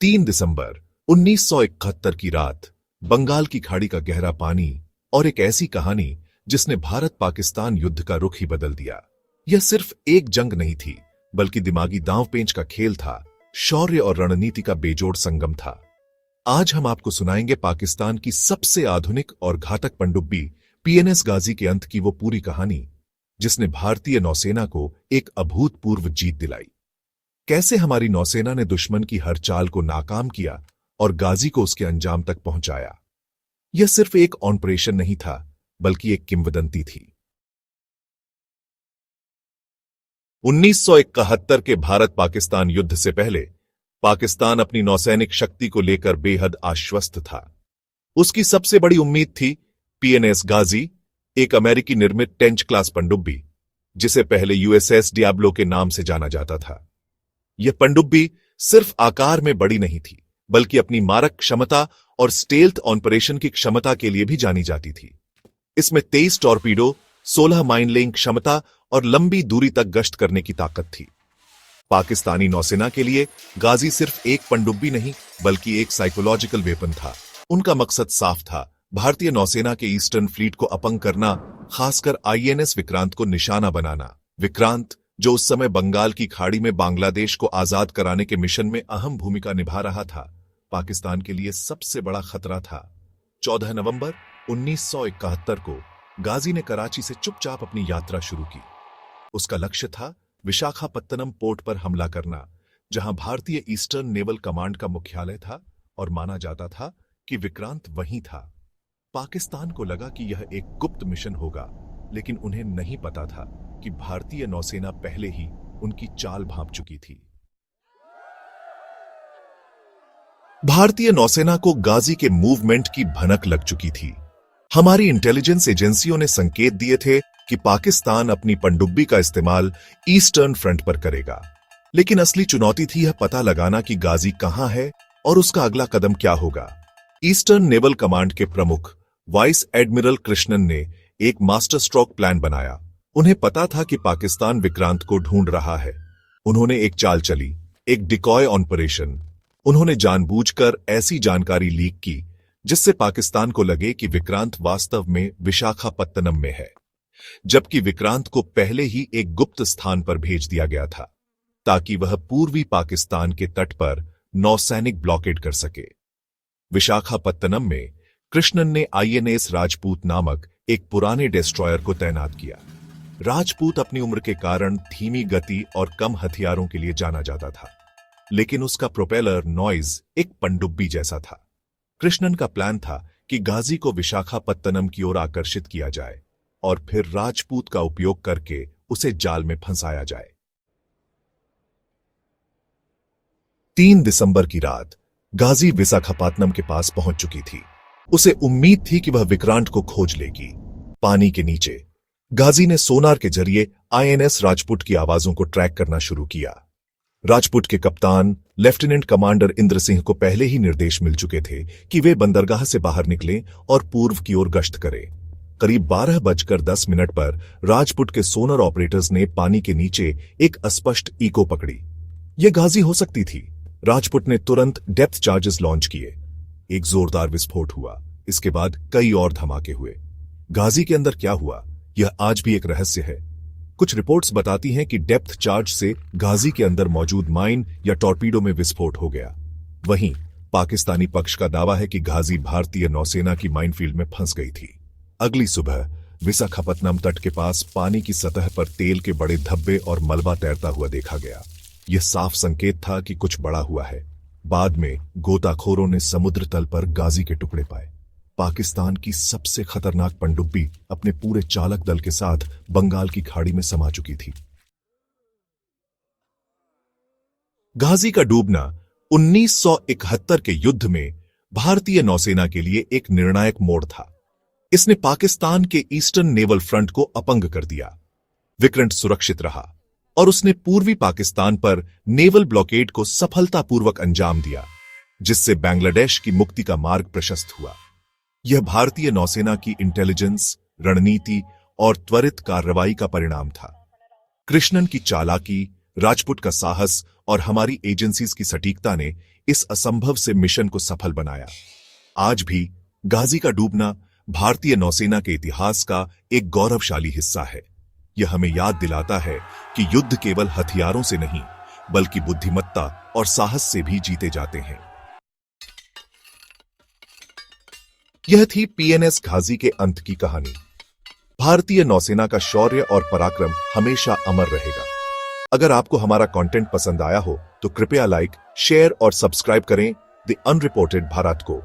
3 दिसंबर 1971 की रात, बंगाल की खाड़ी का गहरा पानी और एक ऐसी कहानी जिसने भारत पाकिस्तान युद्ध का रुख ही बदल दिया। यह सिर्फ एक जंग नहीं थी, बल्कि दिमागी दांवपेंच का खेल था, शौर्य और रणनीति का बेजोड़ संगम था। आज हम आपको सुनाएंगे पाकिस्तान की सबसे आधुनिक और घातक पनडुब्बी पीएनएस गाजी के अंत की वो पूरी कहानी, जिसने भारतीय नौसेना को एक अभूतपूर्व जीत दिलाई। कैसे हमारी नौसेना ने दुश्मन की हर चाल को नाकाम किया और गाजी को उसके अंजाम तक पहुंचाया। यह सिर्फ एक ऑपरेशन नहीं था, बल्कि एक किंवदंती थी। 1971 के भारत पाकिस्तान युद्ध से पहले पाकिस्तान अपनी नौसैनिक शक्ति को लेकर बेहद आश्वस्त था। उसकी सबसे बड़ी उम्मीद थी पीएनएस गाजी, एक अमेरिकी निर्मित टेंच क्लास पनडुब्बी, जिसे पहले यूएसएस डियाब्लो के नाम से जाना जाता था। यह पनडुब्बी सिर्फ आकार में बड़ी नहीं थी, बल्कि अपनी मारक क्षमता और स्टेल्थ ऑपरेशन की क्षमता के लिए भी जानी जाती थी। इसमें 23 टॉर्पीडो, 16 माइन लेइंग क्षमता और लंबी दूरी तक गश्त करने की ताकत थी। पाकिस्तानी नौसेना के लिए गाजी सिर्फ एक पनडुब्बी नहीं, बल्कि एक साइकोलॉजिकल वेपन था। उनका मकसद साफ था, भारतीय नौसेना के ईस्टर्न फ्लीट को अपंग करना, खासकर आईएनएस विक्रांत को निशाना बनाना। विक्रांत, जो उस समय बंगाल की खाड़ी में बांग्लादेश को आजाद कराने के मिशन में अहम भूमिका निभा रहा था, पाकिस्तान के लिए सबसे बड़ा खतरा था। 14 नवंबर 1971 को गाजी ने कराची से चुपचाप अपनी यात्रा शुरू की। उसका लक्ष्य था विशाखापत्तनम पोर्ट पर हमला करना, जहां भारतीय ईस्टर्न नेवल कमांड का मुख्यालय था, और माना जाता था कि विक्रांत वहीं था। पाकिस्तान को लगा कि यह एक गुप्त मिशन होगा, लेकिन उन्हें नहीं पता था कि भारतीय नौसेना पहले ही उनकी चाल भांप चुकी थी। भारतीय नौसेना को गाजी के मूवमेंट की भनक लग चुकी थी। हमारी इंटेलिजेंस एजेंसियों ने संकेत दिए थे कि पाकिस्तान अपनी पनडुब्बी का इस्तेमाल ईस्टर्न फ्रंट पर करेगा। लेकिन असली चुनौती थी यह पता लगाना कि गाजी कहां है और उसका अगला कदम क्या होगा। ईस्टर्न नेवल कमांड के प्रमुख वाइस एडमिरल कृष्णन ने एक मास्टर स्ट्रोक प्लान बनाया। उन्हें पता था कि पाकिस्तान विक्रांत को ढूंढ रहा है। उन्होंने एक चाल चली, एक डिकॉय ऑपरेशन। उन्होंने जानबूझकर ऐसी जानकारी लीक की जिससे पाकिस्तान को लगे कि विक्रांत वास्तव में विशाखापत्तनम में है, जबकि विक्रांत को पहले ही एक गुप्त स्थान पर भेज दिया गया था, ताकि वह पूर्वी पाकिस्तान के तट पर नौसैनिक ब्लॉकेड कर सके। विशाखापत्तनम में कृष्णन ने आईएनएस राजपूत नामक एक पुराने डिस्ट्रॉयर को तैनात किया। राजपूत अपनी उम्र के कारण धीमी गति और कम हथियारों के लिए जाना जाता था, लेकिन उसका प्रोपेलर नॉइज एक पनडुब्बी जैसा था। कृष्णन का प्लान था कि गाजी को विशाखापत्तनम की ओर आकर्षित किया जाए और फिर राजपूत का उपयोग करके उसे जाल में फंसाया जाए। 3 दिसंबर की रात गाजी विशाखापत्तनम के पास पहुंच चुकी थी। उसे उम्मीद थी कि वह विक्रांत को खोज लेगी। पानी के नीचे गाजी ने सोनार के जरिए आईएनएस राजपूत की आवाजों को ट्रैक करना शुरू किया। राजपूत के कप्तान लेफ्टिनेंट कमांडर इंद्र सिंह को पहले ही निर्देश मिल चुके थे कि वे बंदरगाह से बाहर निकलें और पूर्व की ओर गश्त करें। करीब 12:10 पर राजपूत के सोनर ऑपरेटर्स ने पानी के नीचे एक अस्पष्ट इको पकड़ी। यह गाजी हो सकती थी। राजपूत ने तुरंत डेप्थ चार्जेस लॉन्च किए। एक जोरदार विस्फोट हुआ। इसके बाद कई और धमाके हुए। गाजी के अंदर क्या हुआ, यह आज भी एक रहस्य है। कुछ रिपोर्ट्स बताती हैं कि डेप्थ चार्ज से गाजी के अंदर मौजूद माइन या टॉर्पीडो में विस्फोट हो गया। वहीं पाकिस्तानी पक्ष का दावा है कि गाजी भारतीय नौसेना की माइनफील्ड में फंस गई थी। अगली सुबह विशाखापत्तनम तट के पास पानी की सतह पर तेल के बड़े धब्बे और मलबा तैरता हुआ देखा गया। यह साफ संकेत था कि कुछ बड़ा हुआ है। बाद में गोताखोरों ने समुद्र तल पर गाजी के टुकड़े पाए। पाकिस्तान की सबसे खतरनाक पनडुब्बी अपने पूरे चालक दल के साथ बंगाल की खाड़ी में समा चुकी थी। गाजी का डूबना 1971 के युद्ध में भारतीय नौसेना के लिए एक निर्णायक मोड़ था। इसने पाकिस्तान के ईस्टर्न नेवल फ्रंट को अपंग कर दिया। विक्रांत सुरक्षित रहा और उसने पूर्वी पाकिस्तान पर नेवल ब्लॉकेड को सफलतापूर्वक अंजाम दिया, जिससे बांग्लादेश की मुक्ति का मार्ग प्रशस्त हुआ। यह भारतीय नौसेना की इंटेलिजेंस, रणनीति और त्वरित कार्रवाई का परिणाम था। कृष्णन की चालाकी, राजपुत का साहस और हमारी एजेंसीज की सटीकता ने इस असंभव से मिशन को सफल बनाया। आज भी गाजी का डूबना भारतीय नौसेना के इतिहास का एक गौरवशाली हिस्सा है। यह हमें याद दिलाता है कि युद्ध केवल हथियारों से नहीं, बल्कि बुद्धिमत्ता और साहस से भी जीते जाते हैं। यह थी पीएनएस गाजी के अंत की कहानी। भारतीय नौसेना का शौर्य और पराक्रम हमेशा अमर रहेगा। अगर आपको हमारा कंटेंट पसंद आया हो तो कृपया लाइक, शेयर और सब्सक्राइब करें द अनरिपोर्टेड भारत को।